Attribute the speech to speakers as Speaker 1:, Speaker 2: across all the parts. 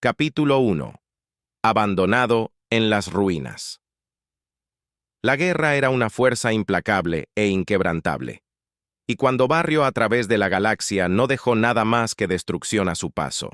Speaker 1: Capítulo 1. Abandonado en las ruinas. La guerra era una fuerza implacable e inquebrantable, y cuando barrió a través de la galaxia no dejó nada más que destrucción a su paso.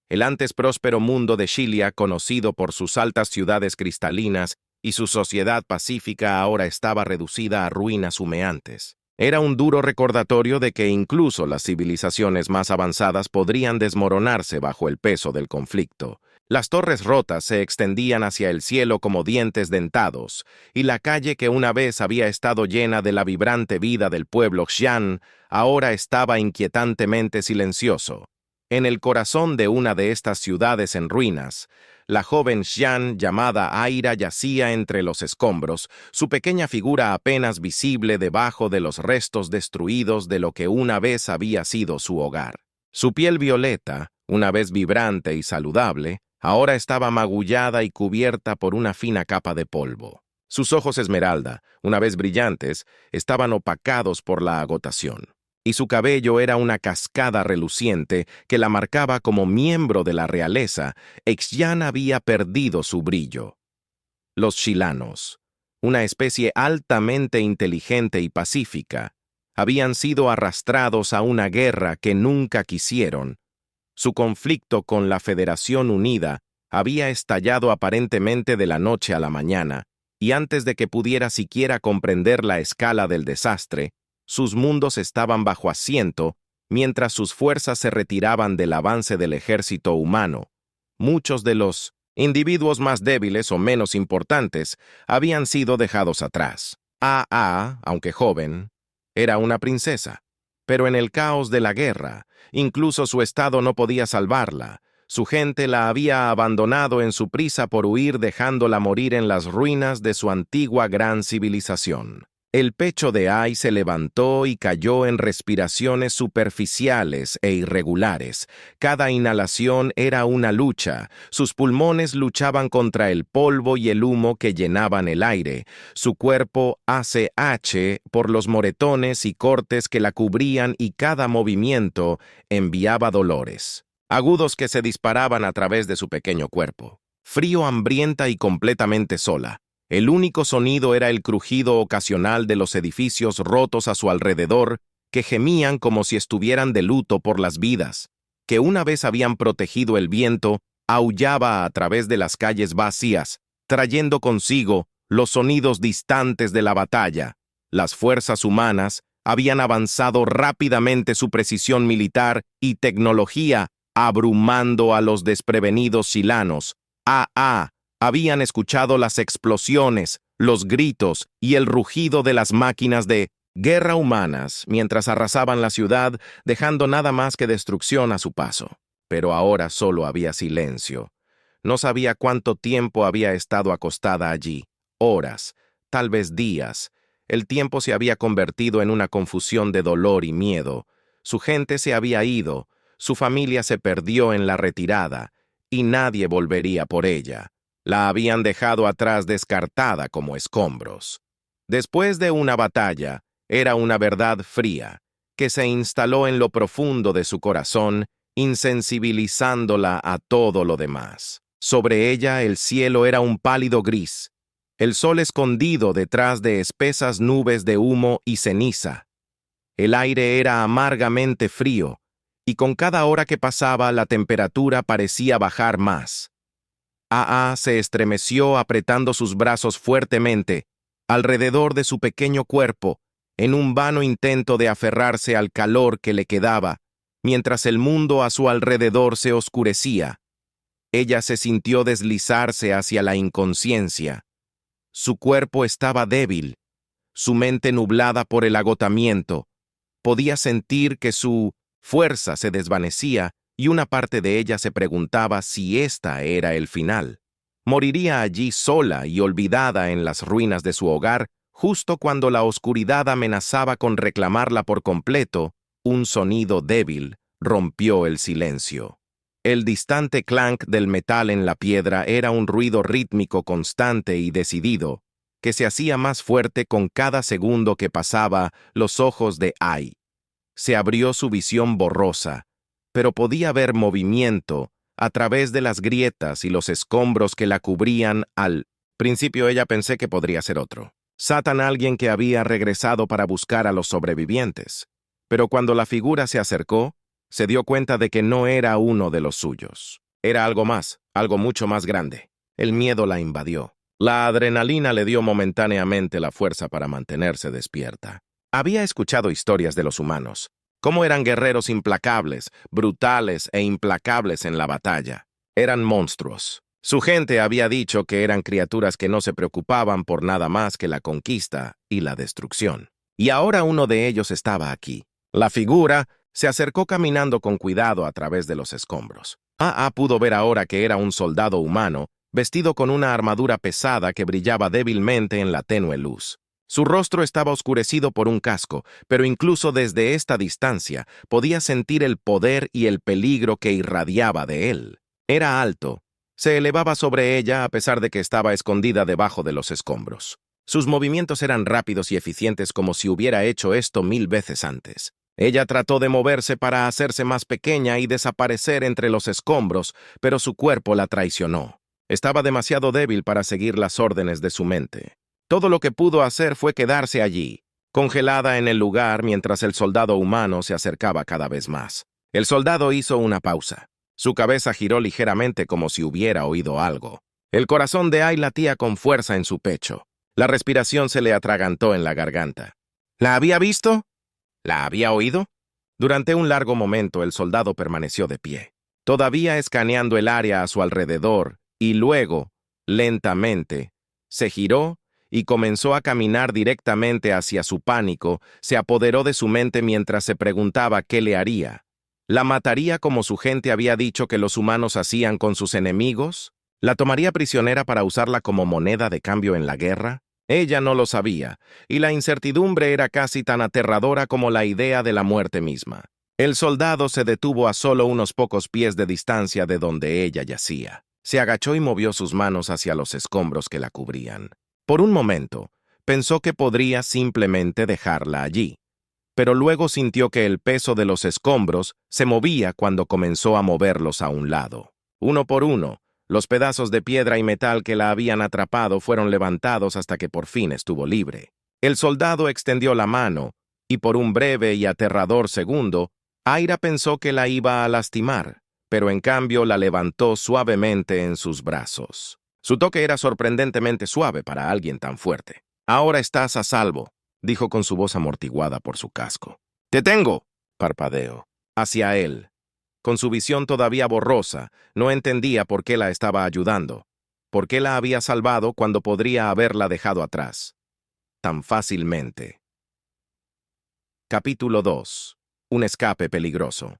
Speaker 1: El antes próspero mundo de Xilia, conocido por sus altas ciudades cristalinas y su sociedad pacífica, ahora estaba reducida a ruinas humeantes. Era un duro recordatorio de que incluso las civilizaciones más avanzadas podrían desmoronarse bajo el peso del conflicto. Las torres rotas se extendían hacia el cielo como dientes dentados, y la calle que una vez había estado llena de la vibrante vida del pueblo Xian, ahora estaba inquietantemente silencioso. En el corazón de una de estas ciudades en ruinas, la joven Xian llamada Aira yacía entre los escombros, su pequeña figura apenas visible debajo de los restos destruidos de lo que una vez había sido su hogar. Su piel violeta, una vez vibrante y saludable, ahora estaba magullada y cubierta por una fina capa de polvo. Sus ojos esmeralda, una vez brillantes, estaban opacados por la agotación, y su cabello era una cascada reluciente que la marcaba como miembro de la realeza. Xian había perdido su brillo. Los xilanos, una especie altamente inteligente y pacífica, habían sido arrastrados a una guerra que nunca quisieron. Su conflicto con la Federación Unida había estallado aparentemente de la noche a la mañana, y antes de que pudiera siquiera comprender la escala del desastre, sus mundos estaban bajo asiento mientras sus fuerzas se retiraban del avance del ejército humano. Muchos de los individuos más débiles o menos importantes habían sido dejados atrás. Aunque joven, era una princesa, pero en el caos de la guerra, incluso su estado no podía salvarla. Su gente la había abandonado en su prisa por huir, dejándola morir en las ruinas de su antigua gran civilización. El pecho de Ai se levantó y cayó en respiraciones superficiales e irregulares. Cada inhalación era una lucha. Sus pulmones luchaban contra el polvo y el humo que llenaban el aire. Su cuerpo ACH por los moretones y cortes que la cubrían, y cada movimiento enviaba dolores agudos que se disparaban a través de su pequeño cuerpo. Frío, hambrienta y completamente sola. El único sonido era el crujido ocasional de los edificios rotos a su alrededor, que gemían como si estuvieran de luto por las vidas, que una vez habían protegido el viento, aullaba a través de las calles vacías, trayendo consigo los sonidos distantes de la batalla. Las fuerzas humanas habían avanzado rápidamente, su precisión militar y tecnología abrumando a los desprevenidos xilanos. Habían escuchado las explosiones, los gritos y el rugido de las máquinas de guerra humanas mientras arrasaban la ciudad, dejando nada más que destrucción a su paso. Pero ahora solo había silencio. No sabía cuánto tiempo había estado acostada allí. Horas, tal vez días. El tiempo se había convertido en una confusión de dolor y miedo. Su gente se había ido, su familia se perdió en la retirada, y nadie volvería por ella. La habían dejado atrás, descartada como escombros. Después de una batalla, era una verdad fría, que se instaló en lo profundo de su corazón, insensibilizándola a todo lo demás. Sobre ella el cielo era un pálido gris, el sol escondido detrás de espesas nubes de humo y ceniza. El aire era amargamente frío, y con cada hora que pasaba la temperatura parecía bajar más. Se estremeció apretando sus brazos fuertemente alrededor de su pequeño cuerpo, en un vano intento de aferrarse al calor que le quedaba, mientras el mundo a su alrededor se oscurecía. Ella se sintió deslizarse hacia la inconsciencia. Su cuerpo estaba débil, su mente nublada por el agotamiento. Podía sentir que su fuerza se desvanecía, y una parte de ella se preguntaba si esta era el final. Moriría allí sola y olvidada en las ruinas de su hogar, justo cuando la oscuridad amenazaba con reclamarla por completo. Un sonido débil rompió el silencio. El distante clank del metal en la piedra era un ruido rítmico constante y decidido, que se hacía más fuerte con cada segundo que pasaba. Los ojos de Ai se abrió su visión borrosa, pero podía ver movimiento a través de las grietas y los escombros que la cubrían. Al principio ella pensé que podría ser otro. Satan, alguien que había regresado para buscar a los sobrevivientes. Pero cuando la figura se acercó, se dio cuenta de que no era uno de los suyos. Era algo más, algo mucho más grande. El miedo la invadió. La adrenalina le dio momentáneamente la fuerza para mantenerse despierta. Había escuchado historias de los humanos, cómo eran guerreros implacables, brutales e implacables en la batalla. Eran monstruos. Su gente había dicho que eran criaturas que no se preocupaban por nada más que la conquista y la destrucción. Y ahora uno de ellos estaba aquí. La figura se acercó caminando con cuidado a través de los escombros. Pudo ver ahora que era un soldado humano, vestido con una armadura pesada que brillaba débilmente en la tenue luz. Su rostro estaba oscurecido por un casco, pero incluso desde esta distancia podía sentir el poder y el peligro que irradiaba de él. Era alto. Se elevaba sobre ella a pesar de que estaba escondida debajo de los escombros. Sus movimientos eran rápidos y eficientes como si hubiera hecho esto 1000 veces antes. Ella trató de moverse para hacerse más pequeña y desaparecer entre los escombros, pero su cuerpo la traicionó. Estaba demasiado débil para seguir las órdenes de su mente. Todo lo que pudo hacer fue quedarse allí, congelada en el lugar mientras el soldado humano se acercaba cada vez más. El soldado hizo una pausa. Su cabeza giró ligeramente como si hubiera oído algo. El corazón de Ai latía con fuerza en su pecho. La respiración se le atragantó en la garganta. ¿La había visto? ¿La había oído? Durante un largo momento el soldado permaneció de pie, todavía escaneando el área a su alrededor, y luego, lentamente, se giró y comenzó a caminar directamente hacia su pánico. Se apoderó de su mente mientras se preguntaba qué le haría. ¿La mataría como su gente había dicho que los humanos hacían con sus enemigos? ¿La tomaría prisionera para usarla como moneda de cambio en la guerra? Ella no lo sabía, y la incertidumbre era casi tan aterradora como la idea de la muerte misma. El soldado se detuvo a solo unos pocos pies de distancia de donde ella yacía. Se agachó y movió sus manos hacia los escombros que la cubrían. Por un momento, pensó que podría simplemente dejarla allí, pero luego sintió que el peso de los escombros se movía cuando comenzó a moverlos a un lado. Uno por uno, los pedazos de piedra y metal que la habían atrapado fueron levantados hasta que por fin estuvo libre. El soldado extendió la mano, y por un breve y aterrador segundo, Aira pensó que la iba a lastimar, pero en cambio la levantó suavemente en sus brazos. Su toque era sorprendentemente suave para alguien tan fuerte. «Ahora estás a salvo», dijo con su voz amortiguada por su casco. «¡Te tengo!», parpadeó. Hacia él. Con su visión todavía borrosa, no entendía por qué la estaba ayudando. ¿Por qué la había salvado cuando podría haberla dejado atrás? Tan fácilmente. Capítulo 2. Un escape peligroso.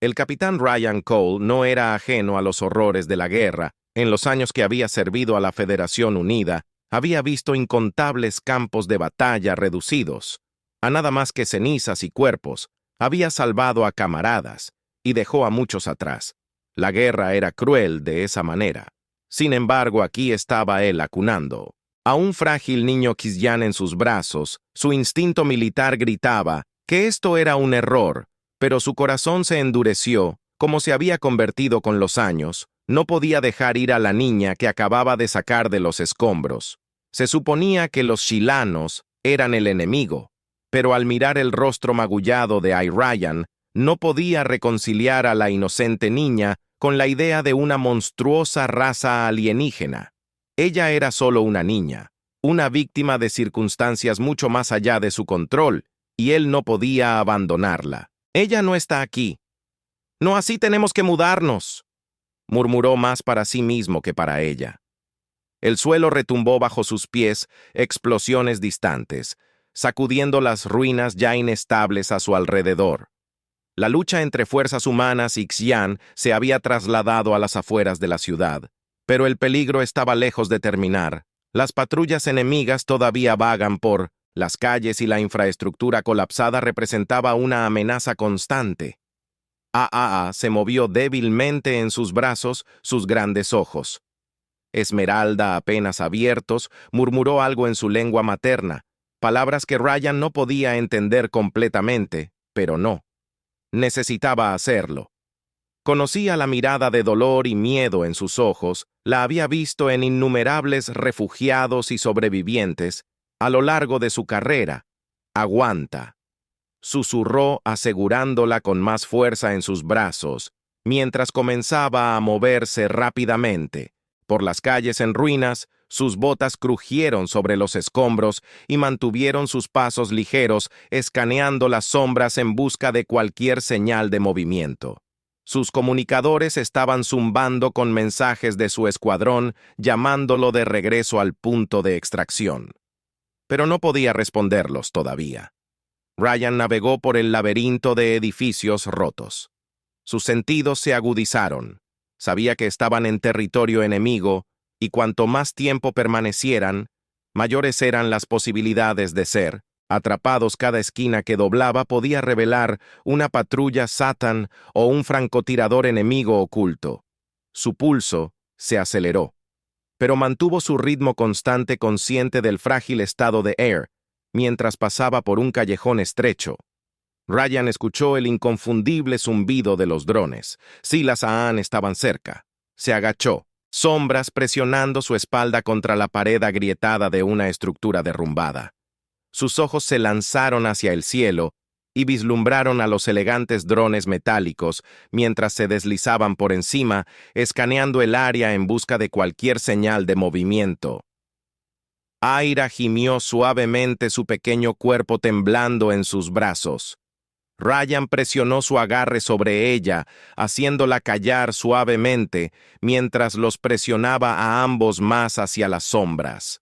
Speaker 1: El capitán Ryan Cole no era ajeno a los horrores de la guerra. En los años que había servido a la Federación Unida, había visto incontables campos de batalla reducidos a nada más que cenizas y cuerpos. Había salvado a camaradas y dejó a muchos atrás. La guerra era cruel de esa manera. Sin embargo, aquí estaba él acunando a un frágil niño Kisyan en sus brazos. Su instinto militar gritaba que esto era un error, pero su corazón se endureció, como se había convertido con los años. No podía dejar ir a la niña que acababa de sacar de los escombros. Se suponía que los Shilanos eran el enemigo, pero al mirar el rostro magullado de Ryan, no podía reconciliar a la inocente niña con la idea de una monstruosa raza alienígena. Ella era solo una niña, una víctima de circunstancias mucho más allá de su control, y él no podía abandonarla. «Ella no está aquí. No, así tenemos que mudarnos», murmuró más para sí mismo que para ella. El suelo retumbó bajo sus pies, explosiones distantes, sacudiendo las ruinas ya inestables a su alrededor. La lucha entre fuerzas humanas y Xian se había trasladado a las afueras de la ciudad, pero el peligro estaba lejos de terminar. Las patrullas enemigas todavía vagan por las calles y la infraestructura colapsada representaba una amenaza constante. Se movió débilmente en sus brazos, sus grandes ojos. Esmeralda, apenas abiertos, murmuró algo en su lengua materna, palabras que Ryan no podía entender completamente, pero no. Necesitaba hacerlo. Conocía la mirada de dolor y miedo en sus ojos, la había visto en innumerables refugiados y sobrevivientes a lo largo de su carrera. «Aguanta», susurró asegurándola con más fuerza en sus brazos, mientras comenzaba a moverse rápidamente. Por las calles en ruinas, sus botas crujieron sobre los escombros y mantuvieron sus pasos ligeros, escaneando las sombras en busca de cualquier señal de movimiento. Sus comunicadores estaban zumbando con mensajes de su escuadrón, llamándolo de regreso al punto de extracción. Pero no podía responderlos todavía. Ryan navegó por el laberinto de edificios rotos. Sus sentidos se agudizaron. Sabía que estaban en territorio enemigo, y cuanto más tiempo permanecieran, mayores eran las posibilidades de ser atrapados. Cada esquina que doblaba podía revelar una patrulla Satan o un francotirador enemigo oculto. Su pulso se aceleró, pero mantuvo su ritmo constante, consciente del frágil estado de Air, mientras pasaba por un callejón estrecho. Ryan escuchó el inconfundible zumbido de los drones. Sí, las AAN estaban cerca. Se agachó, sombras presionando su espalda contra la pared agrietada de una estructura derrumbada. Sus ojos se lanzaron hacia el cielo y vislumbraron a los elegantes drones metálicos mientras se deslizaban por encima, escaneando el área en busca de cualquier señal de movimiento. Aira gimió suavemente, su pequeño cuerpo temblando en sus brazos. Ryan presionó su agarre sobre ella, haciéndola callar suavemente, mientras los presionaba a ambos más hacia las sombras.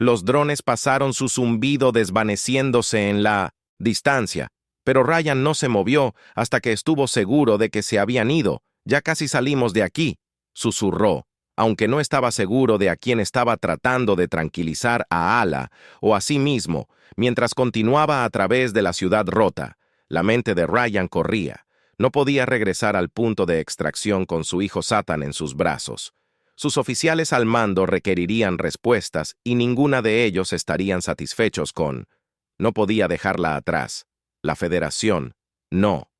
Speaker 1: Los drones pasaron, su zumbido desvaneciéndose en la distancia, pero Ryan no se movió hasta que estuvo seguro de que se habían ido. «Ya casi salimos de aquí», susurró, aunque no estaba seguro de a quién estaba tratando de tranquilizar, a Ala o a sí mismo, mientras continuaba a través de la ciudad rota. La mente de Ryan corría. No podía regresar al punto de extracción con su hijo Satan en sus brazos. Sus oficiales al mando requerirían respuestas y ninguna de ellos estarían satisfechos con. No podía dejarla atrás. La Federación, no,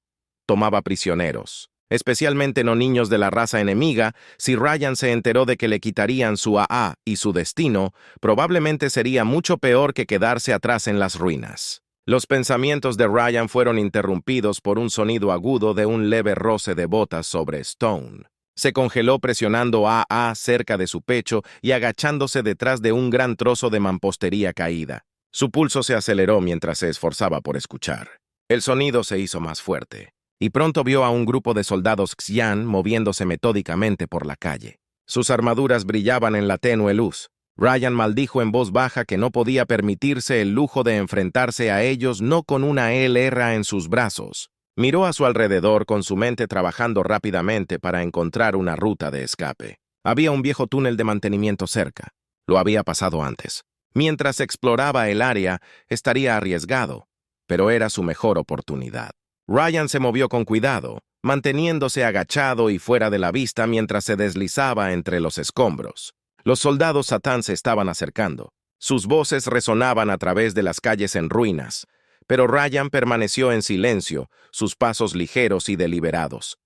Speaker 1: tomaba prisioneros, especialmente no niños de la raza enemiga. Si Ryan se enteró de que le quitarían su AA y su destino, probablemente sería mucho peor que quedarse atrás en las ruinas. Los pensamientos de Ryan fueron interrumpidos por un sonido agudo de un leve roce de botas sobre Stone. Se congeló, presionando AA cerca de su pecho y agachándose detrás de un gran trozo de mampostería caída. Su pulso se aceleró mientras se esforzaba por escuchar. El sonido se hizo más fuerte, y pronto vio a un grupo de soldados Xian moviéndose metódicamente por la calle. Sus armaduras brillaban en la tenue luz. Ryan maldijo en voz baja que no podía permitirse el lujo de enfrentarse a ellos no con una LR en sus brazos. Miró a su alrededor, con su mente trabajando rápidamente para encontrar una ruta de escape. Había un viejo túnel de mantenimiento cerca. Lo había pasado antes. Mientras exploraba el área, estaría arriesgado, pero era su mejor oportunidad. Ryan se movió con cuidado, manteniéndose agachado y fuera de la vista mientras se deslizaba entre los escombros. Los soldados Satán se estaban acercando. Sus voces resonaban a través de las calles en ruinas, pero Ryan permaneció en silencio, sus pasos ligeros y deliberados.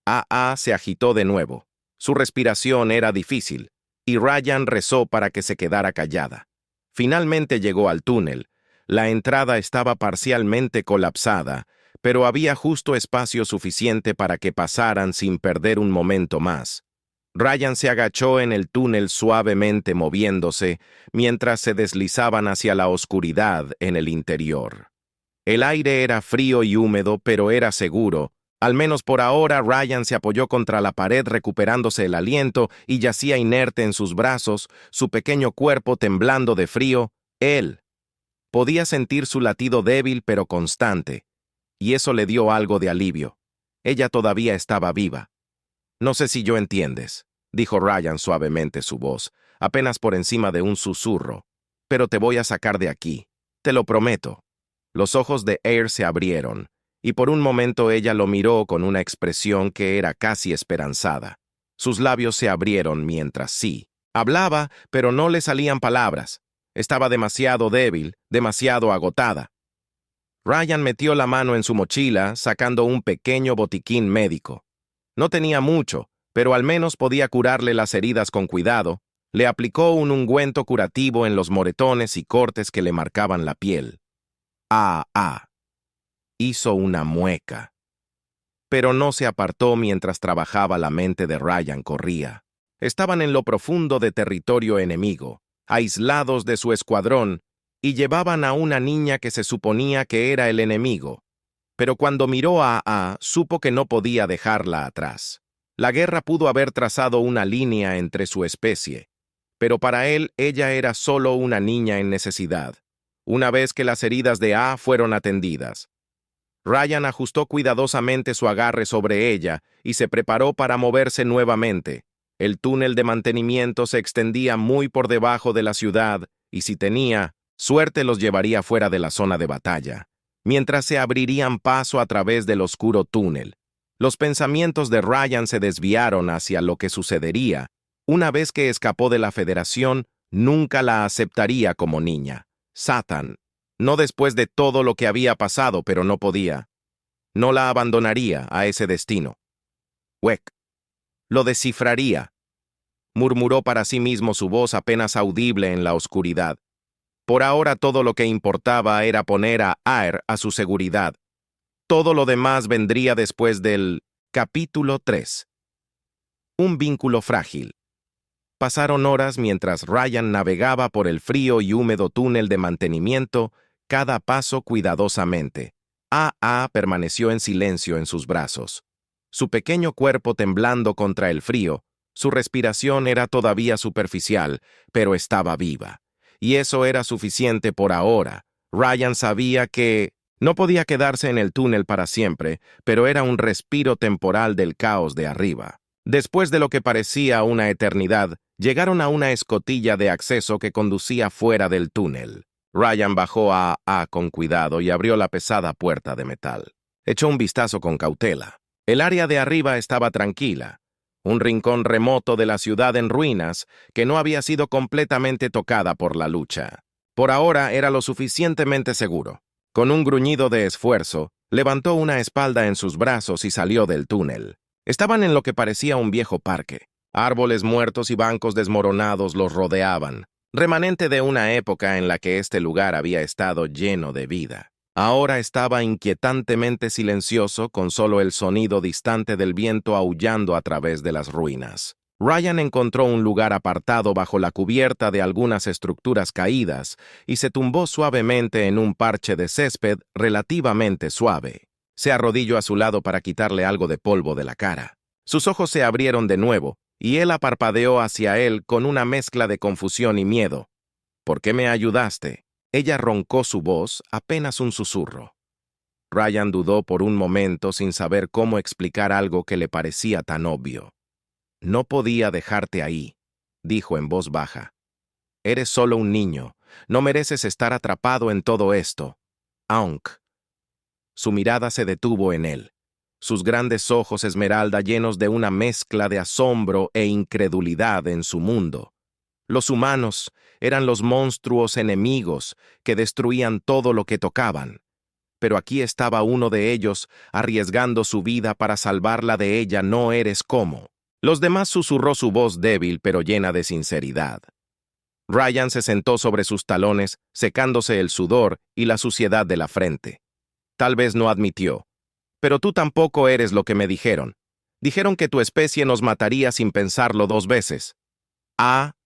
Speaker 1: AA se agitó de nuevo. Su respiración era difícil, y Ryan rezó para que se quedara callada. Finalmente llegó al túnel. La entrada estaba parcialmente colapsada, pero había justo espacio suficiente para que pasaran sin perder un momento más. Ryan se agachó en el túnel, suavemente moviéndose, mientras se deslizaban hacia la oscuridad en el interior. El aire era frío y húmedo, pero era seguro. Al menos por ahora. Ryan se apoyó contra la pared, recuperándose el aliento, y yacía inerte en sus brazos, su pequeño cuerpo temblando de frío. Él podía sentir su latido débil pero constante, y eso le dio algo de alivio. Ella todavía estaba viva. «No sé si yo entiendes», dijo Ryan suavemente, su voz apenas por encima de un susurro, «pero te voy a sacar de aquí, te lo prometo». Los ojos de Air se abrieron, y por un momento ella lo miró con una expresión que era casi esperanzada. Sus labios se abrieron mientras sí hablaba, pero no le salían palabras. Estaba demasiado débil, demasiado agotada. Ryan metió la mano en su mochila, sacando un pequeño botiquín médico. No tenía mucho, pero al menos podía curarle las heridas con cuidado. Le aplicó un ungüento curativo en los moretones y cortes que le marcaban la piel. Hizo una mueca. Pero no se apartó mientras trabajaba. La mente de Ryan corría. Estaban en lo profundo de territorio enemigo, aislados de su escuadrón, y llevaban a una niña que se suponía que era el enemigo. Pero cuando miró a supo que no podía dejarla atrás. La guerra pudo haber trazado una línea entre su especie, pero para él ella era solo una niña en necesidad. Una vez que las heridas de fueron atendidas, Ryan ajustó cuidadosamente su agarre sobre ella y se preparó para moverse nuevamente. El túnel de mantenimiento se extendía muy por debajo de la ciudad y si tenía suerte los llevaría fuera de la zona de batalla, mientras se abrirían paso a través del oscuro túnel. Los pensamientos de Ryan se desviaron hacia lo que sucedería. Una vez que escapó de la Federación, nunca la aceptaría como niña. Satan. No después de todo lo que había pasado, pero no podía. No la abandonaría a ese destino. Weck. Lo descifraría. Murmuró para sí mismo, su voz apenas audible en la oscuridad. Por ahora todo lo que importaba era poner a Aer a su seguridad. Todo lo demás vendría después del capítulo 3. Un vínculo frágil. Pasaron horas mientras Ryan navegaba por el frío y húmedo túnel de mantenimiento, cada paso cuidadosamente. Permaneció en silencio en sus brazos. Su pequeño cuerpo temblando contra el frío, su respiración era todavía superficial, pero estaba viva. Y eso era suficiente por ahora. Ryan sabía que no podía quedarse en el túnel para siempre, pero era un respiro temporal del caos de arriba. Después de lo que parecía una eternidad, llegaron a una escotilla de acceso que conducía fuera del túnel. Ryan bajó a con cuidado y abrió la pesada puerta de metal. Echó un vistazo con cautela. El área de arriba estaba tranquila, un rincón remoto de la ciudad en ruinas que no había sido completamente tocada por la lucha. Por ahora era lo suficientemente seguro. Con un gruñido de esfuerzo, levantó una espalda en sus brazos y salió del túnel. Estaban en lo que parecía un viejo parque. Árboles muertos y bancos desmoronados los rodeaban, remanente de una época en la que este lugar había estado lleno de vida. Ahora estaba inquietantemente silencioso, con solo el sonido distante del viento aullando a través de las ruinas. Ryan encontró un lugar apartado bajo la cubierta de algunas estructuras caídas y se tumbó suavemente en un parche de césped relativamente suave. Se arrodilló a su lado para quitarle algo de polvo de la cara. Sus ojos se abrieron de nuevo y él parpadeó hacia él con una mezcla de confusión y miedo. ¿Por qué me ayudaste? Ella roncó su voz, apenas un susurro. Ryan dudó por un momento sin saber cómo explicar algo que le parecía tan obvio. No podía dejarte ahí, dijo en voz baja. Eres solo un niño, no mereces estar atrapado en todo esto. Aunque. Su mirada se detuvo en él. Sus grandes ojos esmeralda llenos de una mezcla de asombro e incredulidad en su mundo. Los humanos eran los monstruos enemigos que destruían todo lo que tocaban. Pero aquí estaba uno de ellos arriesgando su vida para salvarla de ella. No eres como. Los demás, susurró su voz débil pero llena de sinceridad. Ryan se sentó sobre sus talones, secándose el sudor y la suciedad de la frente. Tal vez no admitió. Pero tú tampoco eres lo que me dijeron. Dijeron que tu especie nos mataría sin pensarlo 2 veces.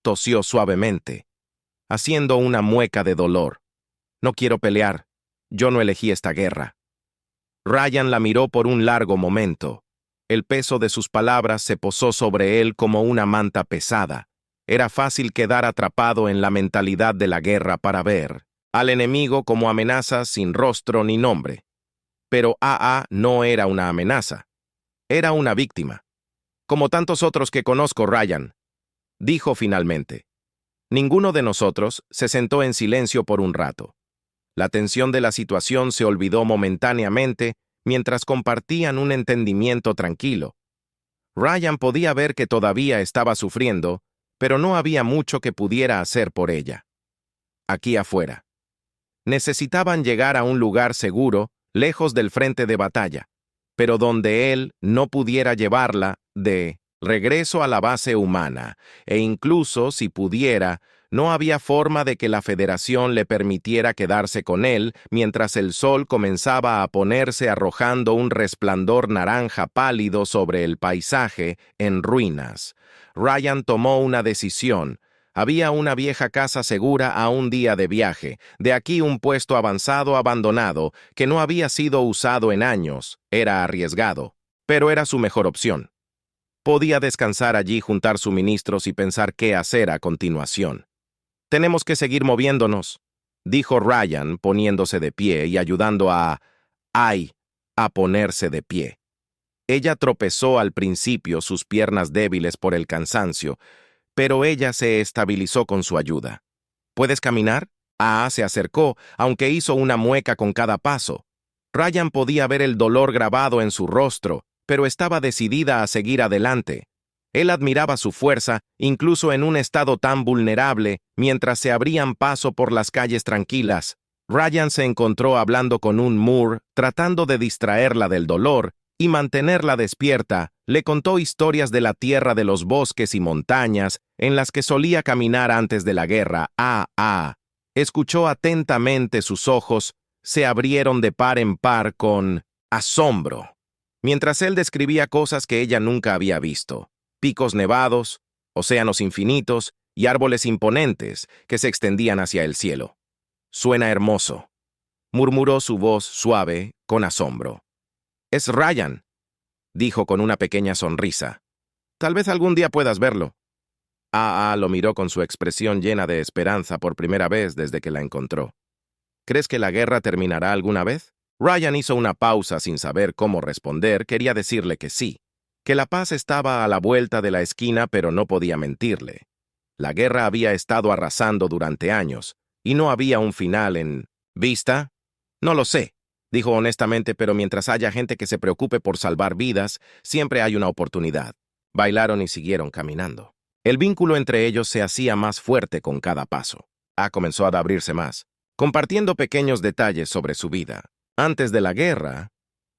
Speaker 1: Tosió suavemente, haciendo una mueca de dolor. No quiero pelear. Yo no elegí esta guerra. Ryan la miró por un largo momento. El peso de sus palabras se posó sobre él como una manta pesada. Era fácil quedar atrapado en la mentalidad de la guerra para ver al enemigo como amenaza sin rostro ni nombre. Pero no era una amenaza. Era una víctima. Como tantos otros que conozco, Ryan, dijo finalmente. Ninguno de nosotros se sentó en silencio por un rato. La tensión de la situación se olvidó momentáneamente mientras compartían un entendimiento tranquilo. Ryan podía ver que todavía estaba sufriendo, pero no había mucho que pudiera hacer por ella. Aquí afuera. Necesitaban llegar a un lugar seguro, lejos del frente de batalla. pero donde él no pudiera llevarla de regreso a la base humana, e incluso si pudiera, no había forma de que la Federación le permitiera quedarse con él mientras el sol comenzaba a ponerse arrojando un resplandor naranja pálido sobre el paisaje en ruinas. Ryan tomó una decisión. Había una vieja casa segura a un día de viaje, de aquí un puesto avanzado abandonado que no había sido usado en años. Era arriesgado, pero era su mejor opción. Podía descansar allí, juntar suministros y pensar qué hacer a continuación. «Tenemos que seguir moviéndonos», dijo Ryan, poniéndose de pie y ayudando a Ai a ponerse de pie. Ella tropezó al principio, sus piernas débiles por el cansancio, pero ella se estabilizó con su ayuda. ¿Puedes caminar? Aa se acercó, aunque hizo una mueca con cada paso. Ryan podía ver el dolor grabado en su rostro, pero estaba decidida a seguir adelante. Él admiraba su fuerza, incluso en un estado tan vulnerable, mientras se abrían paso por las calles tranquilas. Ryan se encontró hablando con un Moore, tratando de distraerla del dolor y mantenerla despierta. Le contó historias de la tierra de los bosques y montañas en las que solía caminar antes de la guerra. Escuchó atentamente, sus ojos se abrieron de par en par con asombro, mientras él describía cosas que ella nunca había visto. Picos nevados, océanos infinitos y árboles imponentes que se extendían hacia el cielo. «Suena hermoso», murmuró su voz suave con asombro. «Es Ryan», dijo con una pequeña sonrisa. «Tal vez algún día puedas verlo». Lo miró con su expresión llena de esperanza por primera vez desde que la encontró. «¿Crees que la guerra terminará alguna vez?» Ryan hizo una pausa sin saber cómo responder. Quería decirle que sí, que la paz estaba a la vuelta de la esquina, pero no podía mentirle. La guerra había estado arrasando durante años, y no había un final en vista. «No lo sé», dijo honestamente, «pero mientras haya gente que se preocupe por salvar vidas, siempre hay una oportunidad». Bailaron y siguieron caminando. El vínculo entre ellos se hacía más fuerte con cada paso. Comenzó a abrirse más, compartiendo pequeños detalles sobre su vida. Antes de la guerra,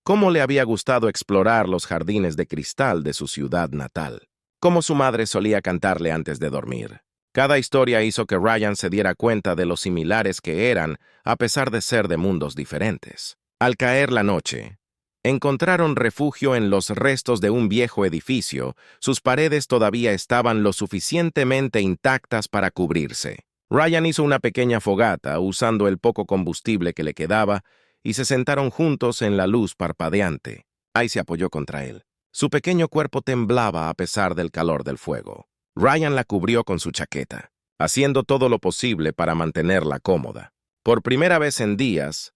Speaker 1: cómo le había gustado explorar los jardines de cristal de su ciudad natal, cómo su madre solía cantarle antes de dormir. Cada historia hizo que Ryan se diera cuenta de lo similares que eran, a pesar de ser de mundos diferentes. Al caer la noche, encontraron refugio en los restos de un viejo edificio. Sus paredes todavía estaban lo suficientemente intactas para cubrirse. Ryan hizo una pequeña fogata usando el poco combustible que le quedaba y se sentaron juntos en la luz parpadeante. Ai se apoyó contra él. Su pequeño cuerpo temblaba a pesar del calor del fuego. Ryan la cubrió con su chaqueta, haciendo todo lo posible para mantenerla cómoda. Por primera vez en días,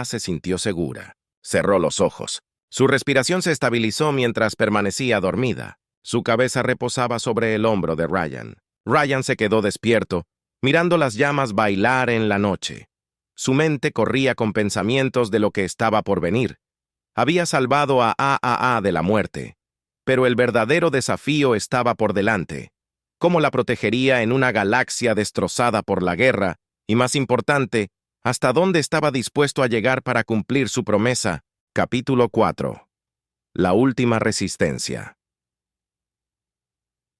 Speaker 1: se sintió segura. Cerró los ojos. Su respiración se estabilizó mientras permanecía dormida. Su cabeza reposaba sobre el hombro de Ryan. Ryan se quedó despierto, mirando las llamas bailar en la noche. Su mente corría con pensamientos de lo que estaba por venir. Había salvado a de la muerte, pero el verdadero desafío estaba por delante. ¿Cómo la protegería en una galaxia destrozada por la guerra? Y más importante, ¿hasta dónde estaba dispuesto a llegar para cumplir su promesa? Capítulo 4. La última resistencia.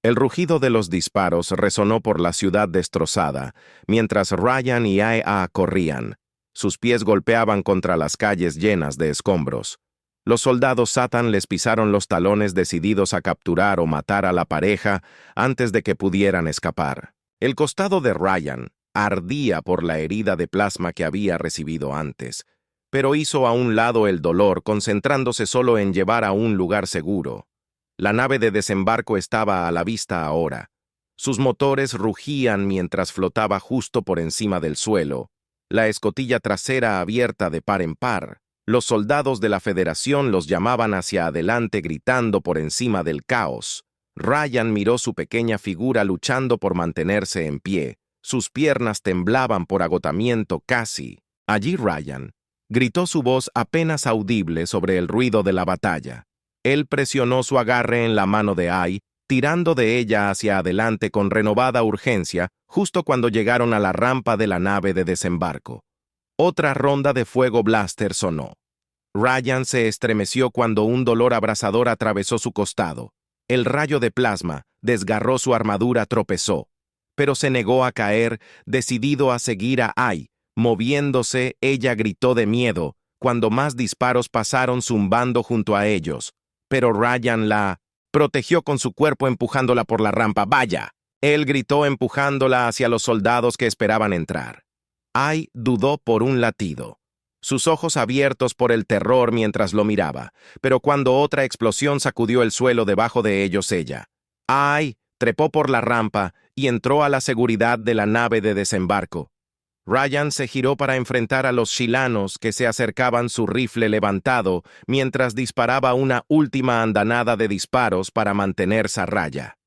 Speaker 1: El rugido de los disparos resonó por la ciudad destrozada, mientras Ryan y Ai corrían. Sus pies golpeaban contra las calles llenas de escombros. Los soldados Satan les pisaron los talones, decididos a capturar o matar a la pareja antes de que pudieran escapar. El costado de Ryan ardía por la herida de plasma que había recibido antes, pero hizo a un lado el dolor, concentrándose solo en llevar a un lugar seguro. La nave de desembarco estaba a la vista ahora. Sus motores rugían mientras flotaba justo por encima del suelo, la escotilla trasera abierta de par en par. Los soldados de la Federación los llamaban hacia adelante gritando por encima del caos. Ryan miró su pequeña figura luchando por mantenerse en pie. Sus piernas temblaban por agotamiento casi. Allí Ryan gritó, su voz apenas audible sobre el ruido de la batalla. Él presionó su agarre en la mano de Ai, tirando de ella hacia adelante con renovada urgencia, justo cuando llegaron a la rampa de la nave de desembarco. Otra ronda de fuego blaster sonó. Ryan se estremeció cuando un dolor abrasador atravesó su costado. El rayo de plasma desgarró su armadura, tropezó, pero se negó a caer, decidido a seguir a Ai. Moviéndose, ella gritó de miedo, cuando más disparos pasaron zumbando junto a ellos. Pero Ryan la protegió con su cuerpo empujándola por la rampa. ¡Vaya! Él gritó empujándola hacia los soldados que esperaban entrar. Ai dudó por un latido, sus ojos abiertos por el terror mientras lo miraba, pero cuando otra explosión sacudió el suelo debajo de ellos, ella. Ai trepó por la rampa y entró a la seguridad de la nave de desembarco. Ryan se giró para enfrentar a los chilanos que se acercaban, su rifle levantado, mientras disparaba una última andanada de disparos para mantenerse a raya.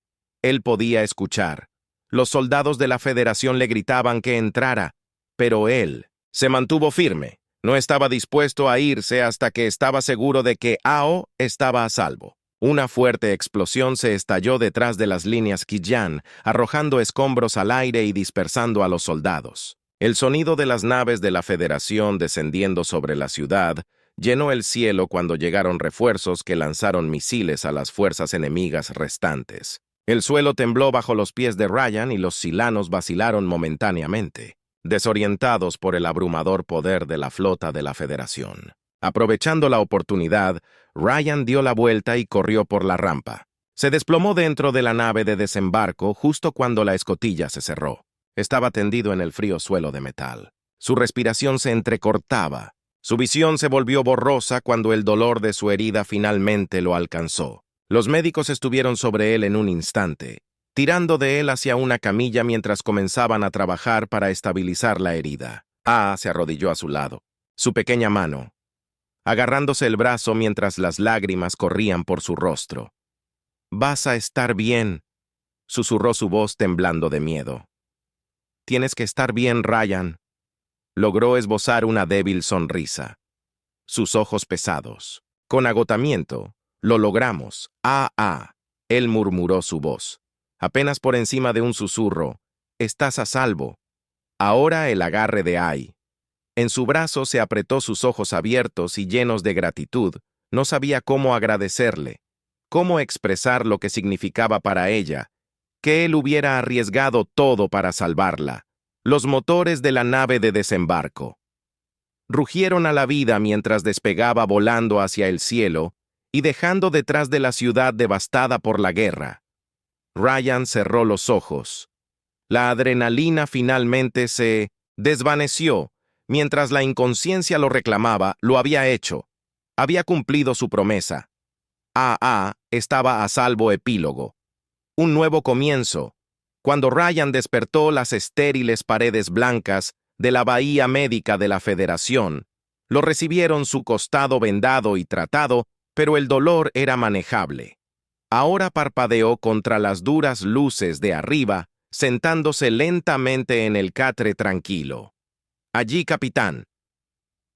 Speaker 1: Él podía escuchar. Los soldados de la Federación le gritaban que entrara, pero él se mantuvo firme. No estaba dispuesto a irse hasta que estaba seguro de que Ao estaba a salvo. Una fuerte explosión se estalló detrás de las líneas Qiyan, arrojando escombros al aire y dispersando a los soldados. El sonido de las naves de la Federación descendiendo sobre la ciudad llenó el cielo cuando llegaron refuerzos que lanzaron misiles a las fuerzas enemigas restantes. El suelo tembló bajo los pies de Ryan y los silanos vacilaron momentáneamente, desorientados por el abrumador poder de la flota de la Federación. Aprovechando la oportunidad, Ryan dio la vuelta y corrió por la rampa. Se desplomó dentro de la nave de desembarco justo cuando la escotilla se cerró. Estaba tendido en el frío suelo de metal. Su respiración se entrecortaba. Su visión se volvió borrosa cuando el dolor de su herida finalmente lo alcanzó. Los médicos estuvieron sobre él en un instante, tirando de él hacia una camilla mientras comenzaban a trabajar para estabilizar la herida. Se arrodilló a su lado, su pequeña mano, agarrándose el brazo mientras las lágrimas corrían por su rostro. «Vas a estar bien», susurró su voz temblando de miedo. «Tienes que estar bien, Ryan». Logró esbozar una débil sonrisa. Sus ojos pesados. «Con agotamiento, lo logramos. Él murmuró su voz, apenas por encima de un susurro. «Estás a salvo». Ahora el agarre de Ai. En su brazo se apretó, sus ojos abiertos y llenos de gratitud. No sabía cómo agradecerle, cómo expresar lo que significaba para ella, que él hubiera arriesgado todo para salvarla. Los motores de la nave de desembarco rugieron a la vida mientras despegaba volando hacia el cielo y dejando detrás de la ciudad devastada por la guerra. Ryan cerró los ojos. La adrenalina finalmente se desvaneció. Mientras la inconsciencia lo reclamaba, lo había hecho. Había cumplido su promesa. Estaba a salvo. Epílogo. Un nuevo comienzo. Cuando Ryan despertó, las estériles paredes blancas de la bahía médica de la Federación lo recibieron, su costado vendado y tratado, pero el dolor era manejable. Ahora parpadeó contra las duras luces de arriba, sentándose lentamente en el catre tranquilo. «Allí, capitán».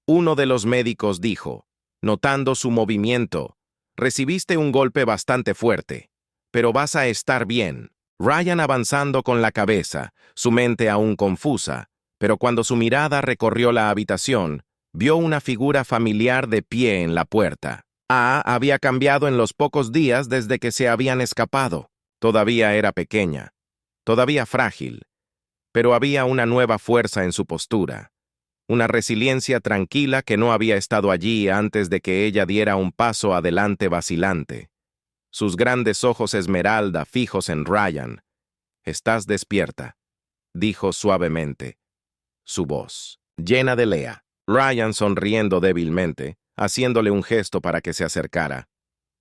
Speaker 1: Uno de los médicos dijo, notando su movimiento. «Recibiste un golpe bastante fuerte, pero vas a estar bien». Ryan avanzando con la cabeza, su mente aún confusa, pero cuando su mirada recorrió la habitación, vio una figura familiar de pie en la puerta. Había cambiado en los pocos días desde que se habían escapado. Todavía era pequeña, todavía frágil, pero había una nueva fuerza en su postura, una resiliencia tranquila que no había estado allí antes de que ella diera un paso adelante vacilante. Sus grandes ojos esmeralda fijos en Ryan. «Estás despierta», dijo suavemente, su voz llena de lea. Ryan sonriendo débilmente, haciéndole un gesto para que se acercara.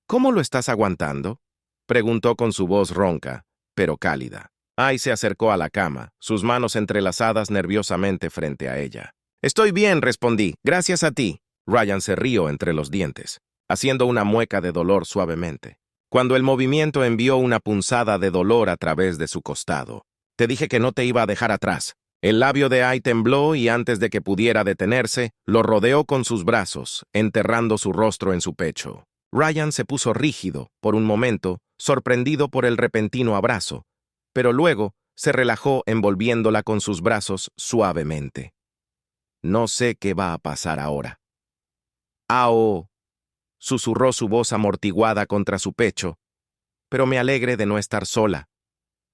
Speaker 1: «¿Cómo lo estás aguantando?», preguntó con su voz ronca, pero cálida. Ai se acercó a la cama, sus manos entrelazadas nerviosamente frente a ella. «Estoy bien», respondí, «gracias a ti». Ryan se rió entre los dientes, haciendo una mueca de dolor suavemente, cuando el movimiento envió una punzada de dolor a través de su costado. «Te dije que no te iba a dejar atrás». El labio de Ai tembló y antes de que pudiera detenerse, lo rodeó con sus brazos, enterrando su rostro en su pecho. Ryan se puso rígido por un momento, sorprendido por el repentino abrazo, pero luego se relajó envolviéndola con sus brazos suavemente. «No sé qué va a pasar ahora». «Ao», susurró su voz amortiguada contra su pecho, «pero me alegre de no estar sola».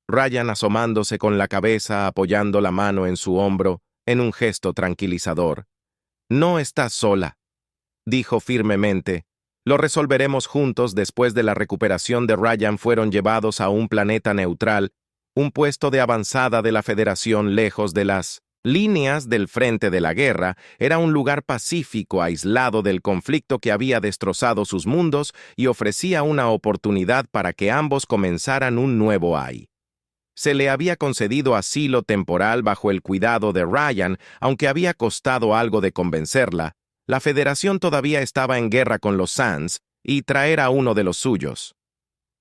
Speaker 1: Ryan asomándose con la cabeza apoyando la mano en su hombro, en un gesto tranquilizador. «No estás sola», dijo firmemente. «Lo resolveremos juntos. Después de la recuperación de Ryan fueron llevados a un planeta neutral, un puesto de avanzada de la Federación lejos de las líneas del frente de la guerra. Era un lugar pacífico, aislado del conflicto que había destrozado sus mundos y ofrecía una oportunidad para que ambos comenzaran un nuevo AI. Se le había concedido asilo temporal bajo el cuidado de Ryan, aunque había costado algo de convencerla. La Federación todavía estaba en guerra con los Sans y traer a uno de los suyos.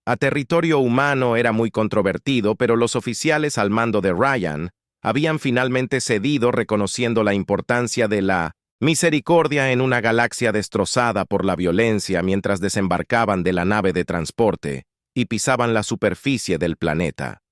Speaker 1: A territorio humano era muy controvertido, pero los oficiales al mando de Ryan habían finalmente cedido reconociendo la importancia de la misericordia en una galaxia destrozada por la violencia mientras desembarcaban de la nave de transporte y pisaban la superficie del planeta.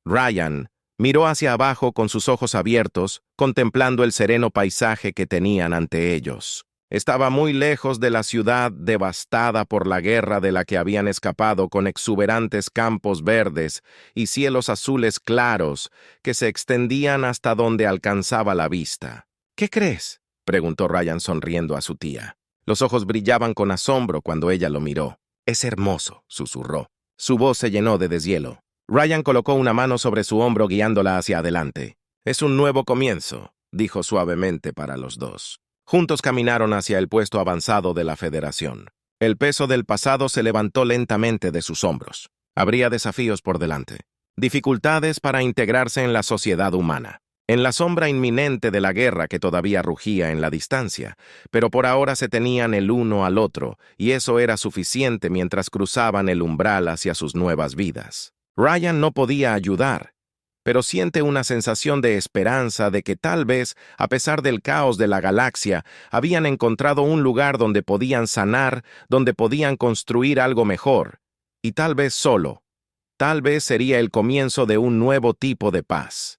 Speaker 1: Ryan miró hacia abajo con sus ojos abiertos, contemplando el sereno paisaje que tenían ante ellos. Estaba muy lejos de la ciudad devastada por la guerra de la que habían escapado, con exuberantes campos verdes y cielos azules claros que se extendían hasta donde alcanzaba la vista. «¿Qué crees?», preguntó Ryan sonriendo a su tía. Los ojos brillaban con asombro cuando ella lo miró. «Es hermoso», susurró. Su voz se llenó de deshielo. Ryan colocó una mano sobre su hombro guiándola hacia adelante. «Es un nuevo comienzo», dijo suavemente para los dos. Juntos caminaron hacia el puesto avanzado de la Federación. El peso del pasado se levantó lentamente de sus hombros. Habría desafíos por delante. Dificultades para integrarse en la sociedad humana. En la sombra inminente de la guerra que todavía rugía en la distancia, pero por ahora se tenían el uno al otro, y eso era suficiente mientras cruzaban el umbral hacia sus nuevas vidas. Ryan no podía ayudar, pero siente una sensación de esperanza de que tal vez, a pesar del caos de la galaxia, habían encontrado un lugar donde podían sanar, donde podían construir algo mejor, y tal vez solo, tal vez sería el comienzo de un nuevo tipo de paz.